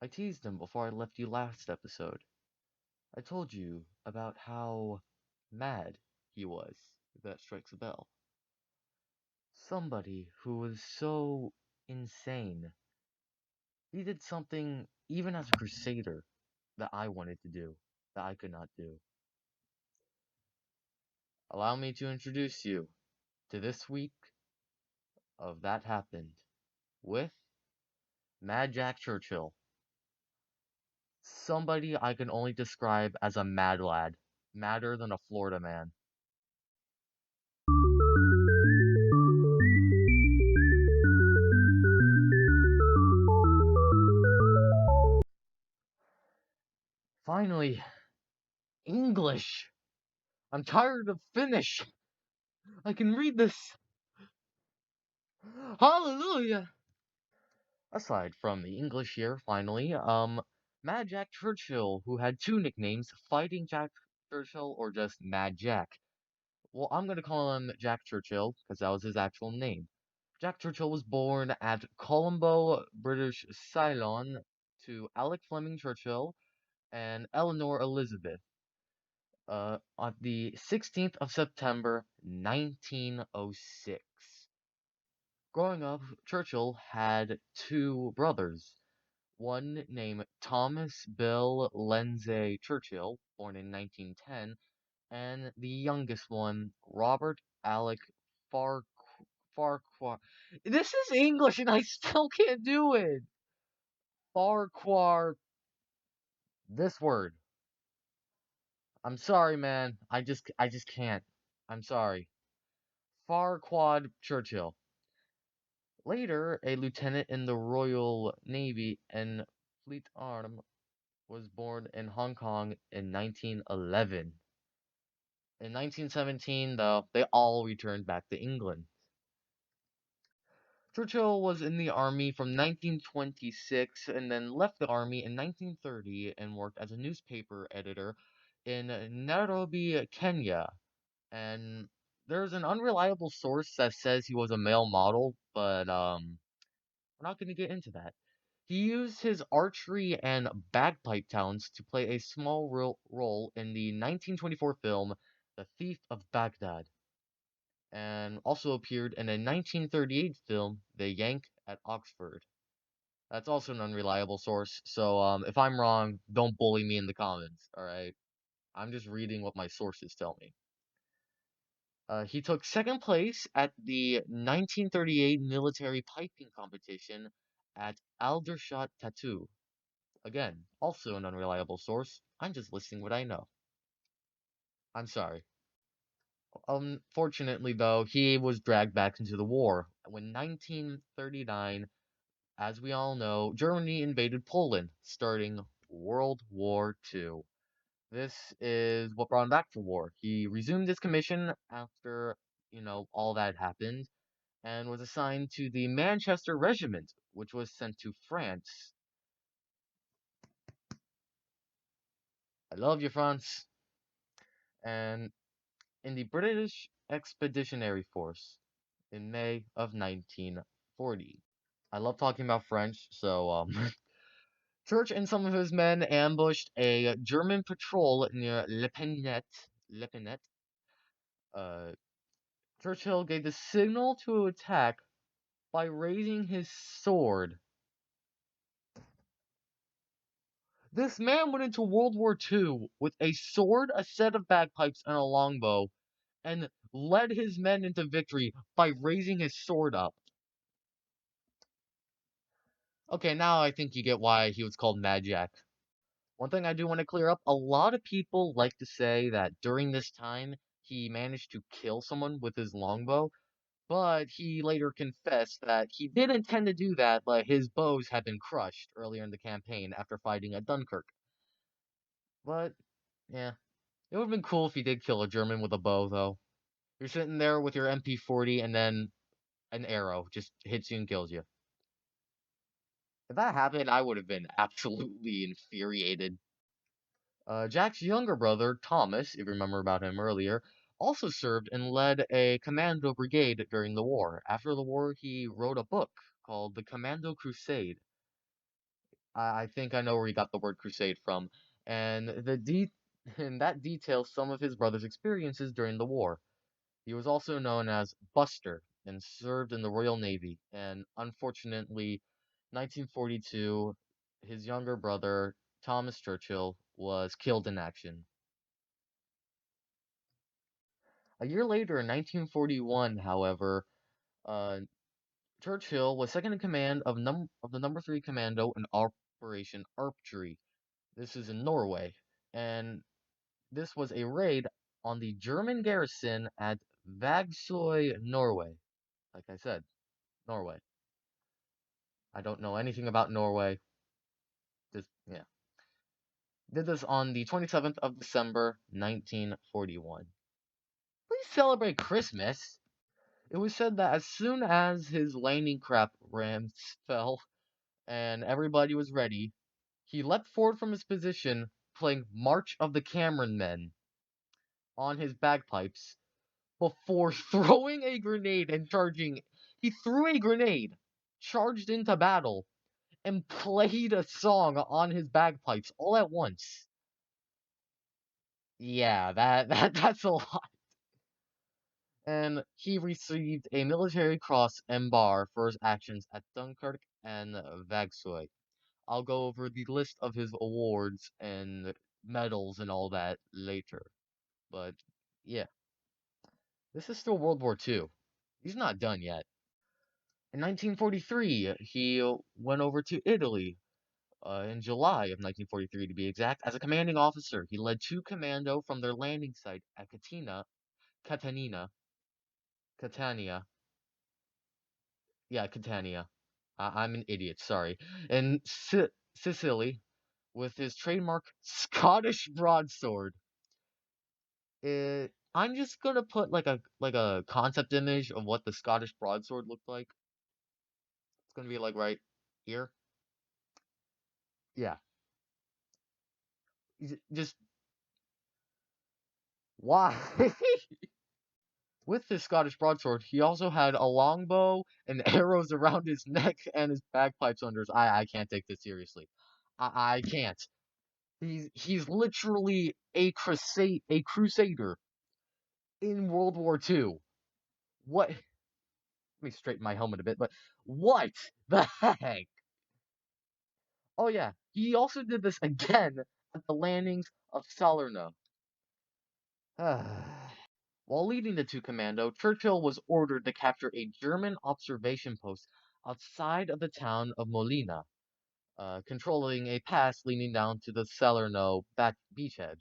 I teased him before I left you last episode. I told you about how mad he was, if that strikes a bell. Somebody who was so insane. He did something, even as a crusader, that I wanted to do, that I could not do. Allow me to introduce you to this week of That Happened with Mad Jack Churchill. Somebody I can only describe as a mad lad, madder than a Florida man. Finally, English! I'm tired of Finnish! I can read this! Hallelujah! Aside from the English here, finally, Mad Jack Churchill, who had two nicknames, Fighting Jack Churchill or just Mad Jack. Well, I'm gonna call him Jack Churchill, because that was his actual name. Jack Churchill was born at Colombo, British Ceylon, to Alec Fleming Churchill and Eleanor Elizabeth, on the 16th of September, 1906. Growing up, Churchill had two brothers, one named Thomas Bill Lindsay Churchill, born in 1910, and the youngest one, Robert Alec Far Farquhar. This is English and I still can't do it. Farquhar. This word. I'm sorry, man. I just can't. I'm sorry. Farquhar Churchill. Later, a lieutenant in the Royal Navy and Fleet Arm, was born in Hong Kong in 1911. In 1917, though, they all returned back to England. Churchill was in the army from 1926 and then left the army in 1930 and worked as a newspaper editor in Nairobi, Kenya. And there's an unreliable source that says he was a male model, but we're not going to get into that. He used his archery and bagpipe talents to play a small role in the 1924 film The Thief of Baghdad, and also appeared in a 1938 film The Yank at Oxford. That's also an unreliable source, so if I'm wrong, don't bully me in the comments, alright? I'm just reading what my sources tell me. He took second place at the 1938 military piping competition at Aldershot Tattoo. Again, also an unreliable source. I'm just listing what I know. I'm sorry. Unfortunately, though, he was dragged back into the war. When 1939, as we all know, Germany invaded Poland, starting World War II. This is what brought him back from war. He resumed his commission after, all that happened, and was assigned to the Manchester Regiment, which was sent to France. I love you, France. And in the British Expeditionary Force in May of 1940. I love talking about French, so Church and some of his men ambushed a German patrol near Le Penet. Uh, Churchill gave the signal to attack by raising his sword. This man went into World War II with a sword, a set of bagpipes, and a longbow, and led his men into victory by raising his sword up. Okay, now I think you get why he was called Mad Jack. One thing I do want to clear up, a lot of people like to say that during this time, he managed to kill someone with his longbow, but he later confessed that he did intend to do that, but his bows had been crushed earlier in the campaign after fighting at Dunkirk. But, yeah, it would have been cool if he did kill a German with a bow, though. You're sitting there with your MP40 and then an arrow just hits you and kills you. If that happened, I would have been absolutely infuriated. Jack's younger brother, Thomas, if you remember about him earlier, also served and led a commando brigade during the war. After the war, he wrote a book called The Commando Crusade. I think I know where he got the word crusade from, and and that details some of his brother's experiences during the war. He was also known as Buster and served in the Royal Navy, and unfortunately, 1942, his younger brother, Thomas Churchill, was killed in action. A year later, in 1941, however, uh, Churchill was second in command of the number 3 Commando in Operation Archery. This is in Norway, and this was a raid on the German garrison at Vagsøy, Norway. Like I said, Norway. I don't know anything about Norway. Just yeah. Did this on the 27th of December, 1941. Please celebrate Christmas. It was said that as soon as his landing craft rams fell and everybody was ready, he leapt forward from his position, playing March of the Cameron Men on his bagpipes before throwing a grenade and charging. He threw a grenade, charged into battle, and played a song on his bagpipes all at once. Yeah, that's a lot. And he received a military cross and bar for his actions at Dunkirk and Vagsøy. I'll go over the list of his awards and medals and all that later. But yeah, this is still World War II. He's not done yet. In 1943, he went over to Italy in July of 1943 to be exact. As a commanding officer, he led 2 commando from their landing site at Catania, Catania, yeah, Catania. I'm an idiot, sorry. In Sicily, with his trademark Scottish broadsword. I'm just gonna put like a concept image of what the Scottish broadsword looked like. It's gonna be like right here. Yeah, just why? With his Scottish broadsword, he also had a longbow and arrows around his neck and his bagpipes under his. I can't take this seriously. I can't. He's literally a crusader in World War II. What? Let me straighten my helmet a bit, but what the heck? Oh yeah, he also did this again at the landings of Salerno. While leading the 2 commando, Churchill was ordered to capture a German observation post outside of the town of Molina, controlling a pass leading down to the Salerno beachhead.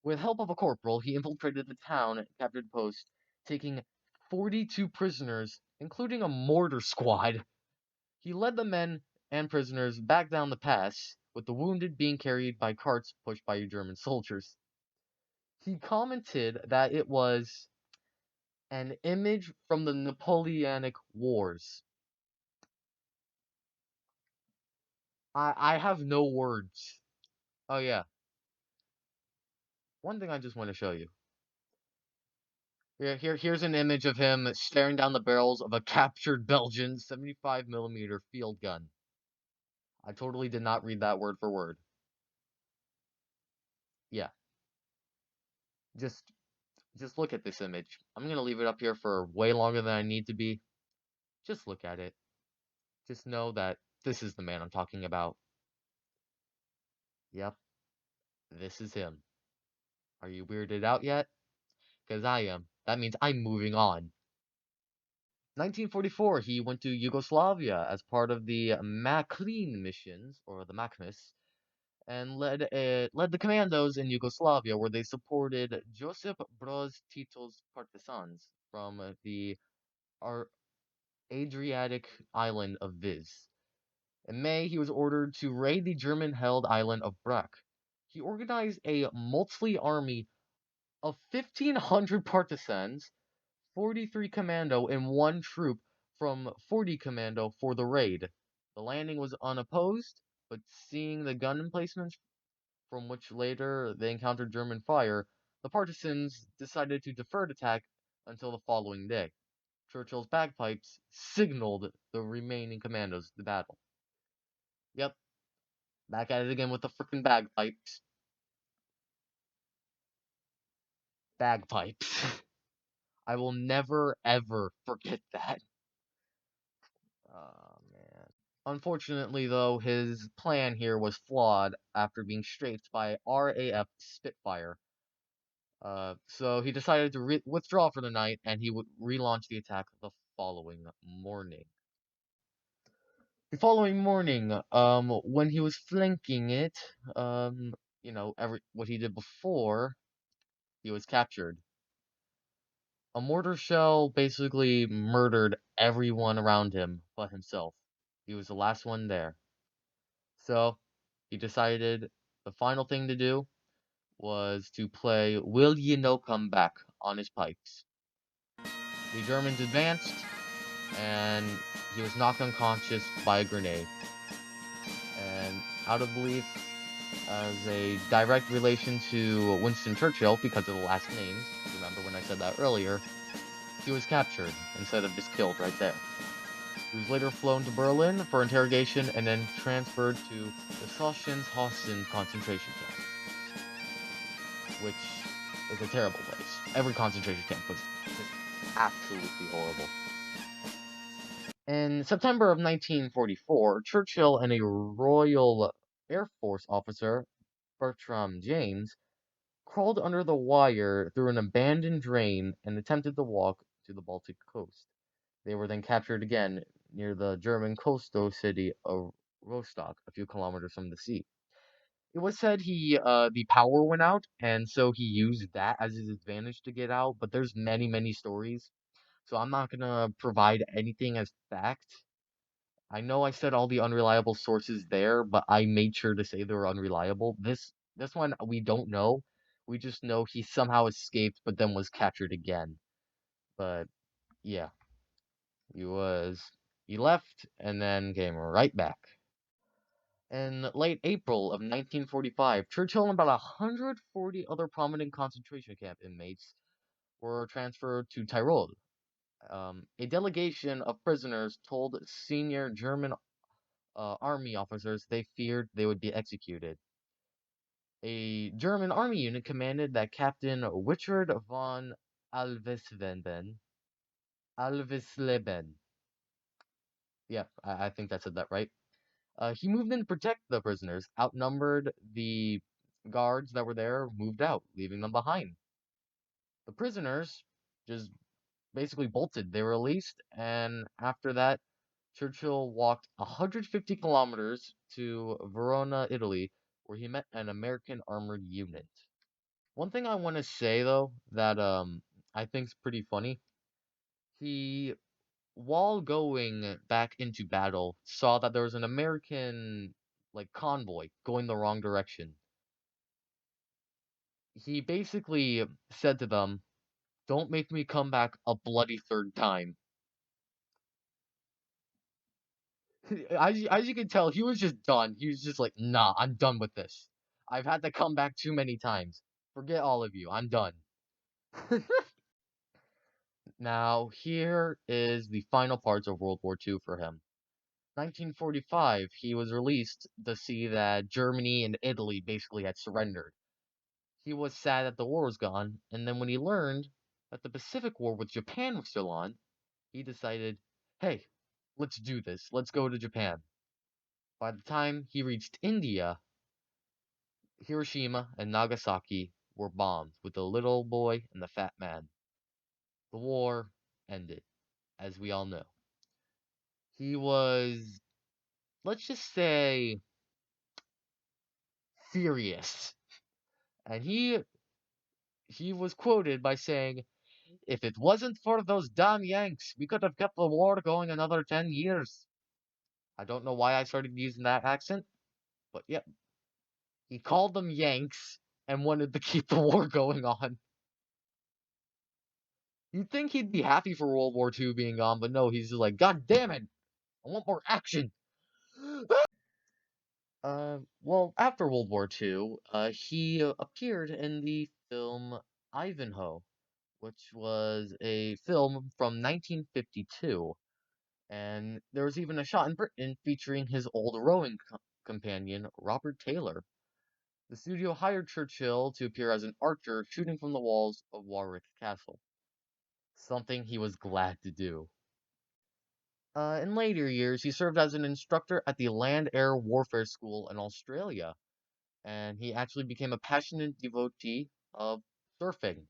With help of a corporal, he infiltrated the town and captured the post, taking 42 prisoners, including a mortar squad. He led the men and prisoners back down the pass, with the wounded being carried by carts pushed by German soldiers. He commented that it was an image from the Napoleonic Wars. I have no words. Oh yeah, one thing I just want to show you. Here's an image of him staring down the barrels of a captured Belgian 75mm field gun. I totally did not read that word for word. Yeah, just just look at this image. I'm gonna leave it up here for way longer than I need to be. Just look at it. Just know that this is the man I'm talking about. Yep, this is him. Are you weirded out yet? Because I am. That means I'm moving on. 1944, he went to Yugoslavia as part of the Maclean missions, or the MACMIS, and led the commandos in Yugoslavia, where they supported Josip Broz Tito's partisans from the Ar- Adriatic island of Vis. In May, he was ordered to raid the German-held island of Brac. He organized a multi army of 1,500 partisans, 43 commando, and 1 troop from 40 commando for the raid. The landing was unopposed, but seeing the gun emplacements from which later they encountered German fire, the partisans decided to defer attack until the following day. Churchill's bagpipes signaled the remaining commandos to battle. Yep, back at it again with the freaking bagpipes. Bagpipes. I will never ever forget that. Oh man. Unfortunately, though, his plan here was flawed after being strafed by RAF Spitfire. So he decided to withdraw for the night, and he would relaunch the attack the following morning. The following morning, when he was flanking it, every what he did before, he was captured. A mortar shell basically murdered everyone around him but himself. He was the last one there. So he decided the final thing to do was to play Will You No Come Back on his pipes. The Germans advanced, and he was knocked unconscious by a grenade. And out of belief, as a direct relation to Winston Churchill because of the last names, remember when I said that earlier, he was captured instead of just killed right there. He was later flown to Berlin for interrogation and then transferred to the Sachsenhausen concentration camp, which is a terrible place. Every concentration camp was just absolutely horrible. In September of 1944, Churchill and a Royal Air Force officer, Bertram James, crawled under the wire through an abandoned drain and attempted to walk to the Baltic coast. They were then captured again near the German coastal city of Rostock, a few kilometers from the sea. It was said the power went out, and so he used that as his advantage to get out. But there's many, many stories, so I'm not gonna provide anything as fact. I know I said all the unreliable sources there, but I made sure to say they were unreliable. This one we don't know. We just know he somehow escaped, but then was captured again. But yeah, he was he left and then came right back. In late April of 1945, Churchill and about 140 other prominent concentration camp inmates were transferred to Tyrol. A delegation of prisoners told senior German army officers they feared they would be executed. A German army unit commanded that Captain Richard von Alvesleben. Alvesleben. Yep, I think I said that right. He moved in to protect the prisoners. Outnumbered, the guards that were there moved out, leaving them behind. The prisoners just basically bolted. They were released, and after that, Churchill walked 150 kilometers to Verona, Italy, where he met an American armored unit. One thing I want to say though that I think's pretty funny. He, while going back into battle, saw that there was an American like convoy going the wrong direction. He basically said to them, "Don't make me come back a bloody third time." As you can tell, he was just done. He was just like, "Nah, I'm done with this. I've had to come back too many times. Forget all of you. I'm done." Now, here is the final parts of World War II for him. 1945, he was released to see that Germany and Italy basically had surrendered. He was sad that the war was gone, and then when he learned that the Pacific War with Japan was still on, he decided, hey, let's do this. Let's go to Japan. By the time he reached India, Hiroshima and Nagasaki were bombed with the little boy and the fat man. The war ended, as we all know. He was, let's just say, furious. And he was quoted by saying, "If it wasn't for those damn Yanks, we could have kept the war going another 10 years." I don't know why I started using that accent, but yep. He called them Yanks and wanted to keep the war going on. You'd think he'd be happy for World War II being on, but no, he's just like, God damn it! I want more action! Well, after World War II, he appeared in the film Ivanhoe, which was a film from 1952. And there was even a shot in Britain featuring his old rowing companion, Robert Taylor. The studio hired Churchill to appear as an archer shooting from the walls of Warwick Castle, something he was glad to do. In later years, he served as an instructor at the Land Air Warfare School in Australia, and he actually became a passionate devotee of surfing.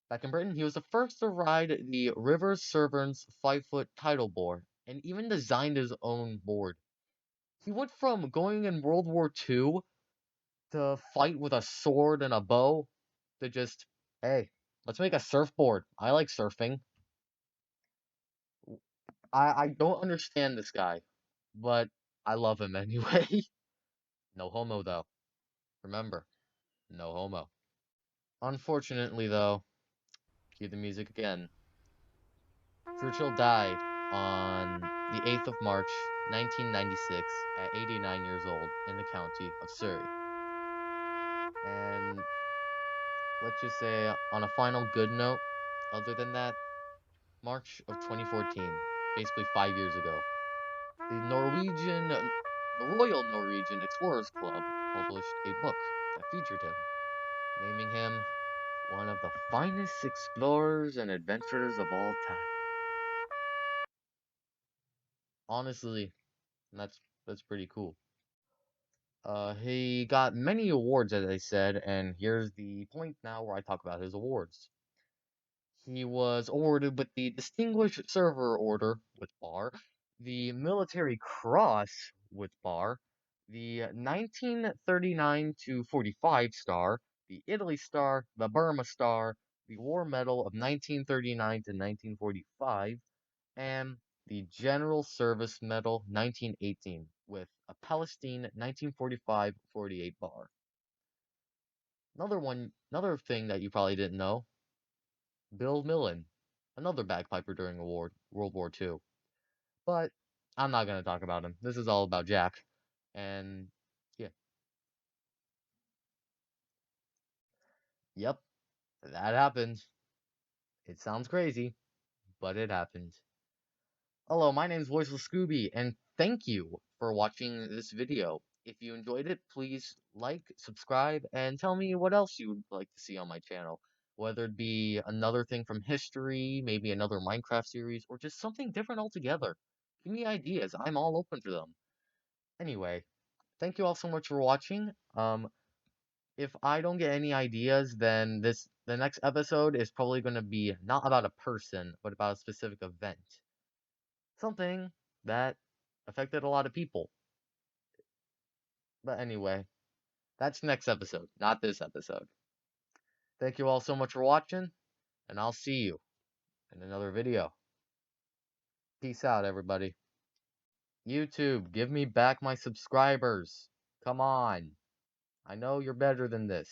Back in Britain, he was the first to ride the River Severn's 5-foot tidal board, and even designed his own board. He went from going in World War II to fight with a sword and a bow to just, hey, let's make a surfboard. I like surfing. I don't understand this guy, but I love him anyway. No homo, though. Remember, no homo. Unfortunately, though, cue the music again. Churchill died on the 8th of March, 1996, at 89 years old in the county of Surrey. And let's just say, on a final good note, other than that, March of 2014, basically 5 years ago, the Royal Norwegian Explorers Club published a book that featured him, naming him one of the finest explorers and adventurers of all time. Honestly, that's pretty cool. He got many awards, as I said, and here's the point now where I talk about his awards. He was awarded with the Distinguished Servitor Order with bar, the Military Cross with bar, the 1939 to 45 star, the Italy Star, the Burma Star, the War Medal of 1939 to 1945, and the General Service Medal 1918 with a Palestine 1945-48 bar. Another thing that you probably didn't know, Bill Millen, another bagpiper during World War II. But I'm not gonna talk about him. This is all about Jack. And yeah, yep, that happened. It sounds crazy, but it happened. Hello, my name's Voiceless Scooby, and thank you for watching this video. If you enjoyed it, please like, subscribe, and tell me what else you would like to see on my channel. Whether it be another thing from history, maybe another Minecraft series, or just something different altogether. Give me ideas. I'm all open for them. Anyway, thank you all so much for watching. If I don't get any ideas, then the next episode is probably going to be not about a person, but about a specific event. Something that affected a lot of people. But anyway, that's next episode, not this episode. Thank you all so much for watching, and I'll see you in another video. Peace out, everybody. YouTube, give me back my subscribers. Come on. I know you're better than this.